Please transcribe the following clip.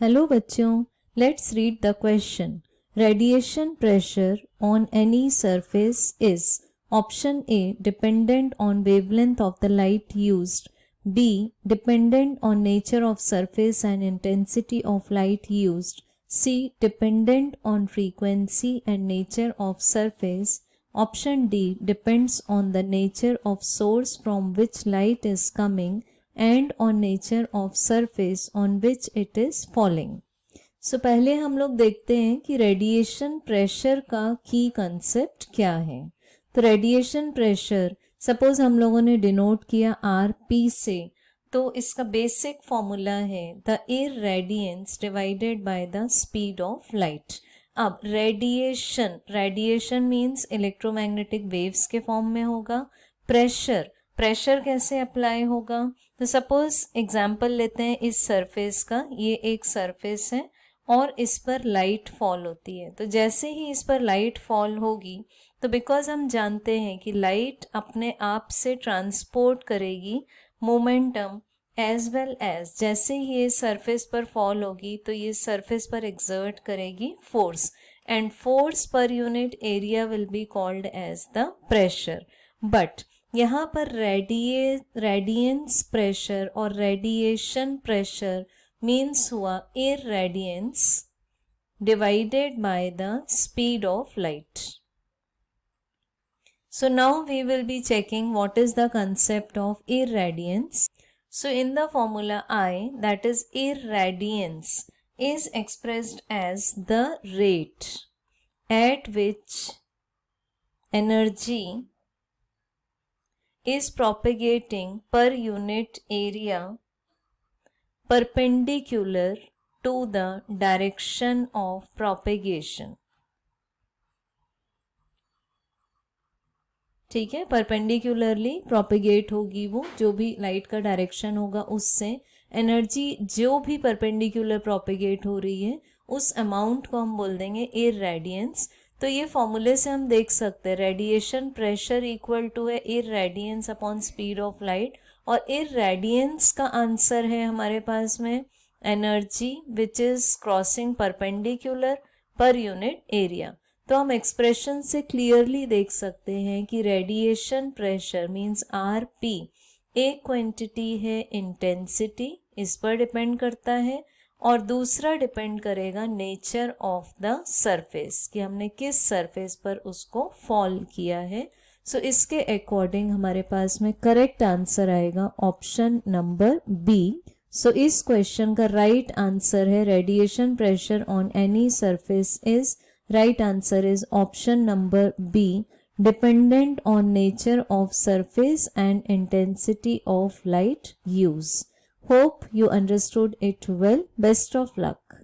Hello बच्चों, let's read the question. Radiation pressure on any surface is option A dependent on wavelength of the light used, B dependent on nature of surface and intensity of light used, C dependent on frequency and nature of surface, option D depends on the nature of source from which light is coming and on nature of surface on which it is falling. So पहले हम लोग देखते हैं कि radiation pressure का की concept क्या है. तो रेडिएशन प्रेशर सपोज हम लोगों ने डिनोट किया RP से, तो इसका बेसिक फॉर्मूला है the irradiance divided by the speed of light. अब रेडिएशन मीन्स इलेक्ट्रोमैग्नेटिक वेव्स के फॉर्म में होगा. प्रेशर कैसे अप्लाई होगा? तो सपोज एग्जाम्पल लेते हैं इस सरफेस का. ये एक सरफेस है और इस पर लाइट फॉल होती है. तो जैसे ही इस पर लाइट फॉल होगी, तो बिकॉज हम जानते हैं कि लाइट अपने आप से ट्रांसपोर्ट करेगी मोमेंटम एज वेल एज जैसे ही ये सरफेस पर फॉल होगी तो ये सरफेस पर एक्सर्ट करेगी force, and force per unit area will be called as the pressure. But यहाँ पर रेडियंस प्रेशर और रेडिएशन प्रेशर मीन्स हुआ irradiance divided by the speed of light. So now we will be checking what is the concept of irradiance. So in the formula I, that is irradiance, is expressed as the rate at which energy is propagating per unit area perpendicular to the direction of propagation. ठीक है, perpendicularly propagate होगी वो, जो भी light का direction होगा उससे energy जो भी परपेंडिकुलर प्रोपेगेट हो रही है उस अमाउंट को हम बोल देंगे इररेडियंस. तो ये फॉर्मूले से हम देख सकते हैं रेडिएशन प्रेशर इक्वल टू है irradiance upon speed of light, और इररेडियंस का आंसर है हमारे पास में energy which is crossing perpendicular पर यूनिट एरिया. तो हम एक्सप्रेशन से क्लियरली देख सकते हैं कि रेडिएशन प्रेशर मींस RP एक क्वांटिटी है इंटेंसिटी, इस पर डिपेंड करता है, और दूसरा डिपेंड करेगा नेचर ऑफ द सरफेस कि हमने किस सरफेस पर उसको फॉल किया है. सो इसके अकॉर्डिंग हमारे पास में करेक्ट आंसर आएगा ऑप्शन नंबर बी. सो इस क्वेश्चन का राइट आंसर है radiation pressure on any surface is, right answer is option number B, dependent on nature of surface and intensity of light use. Hope you understood it well. Best of luck.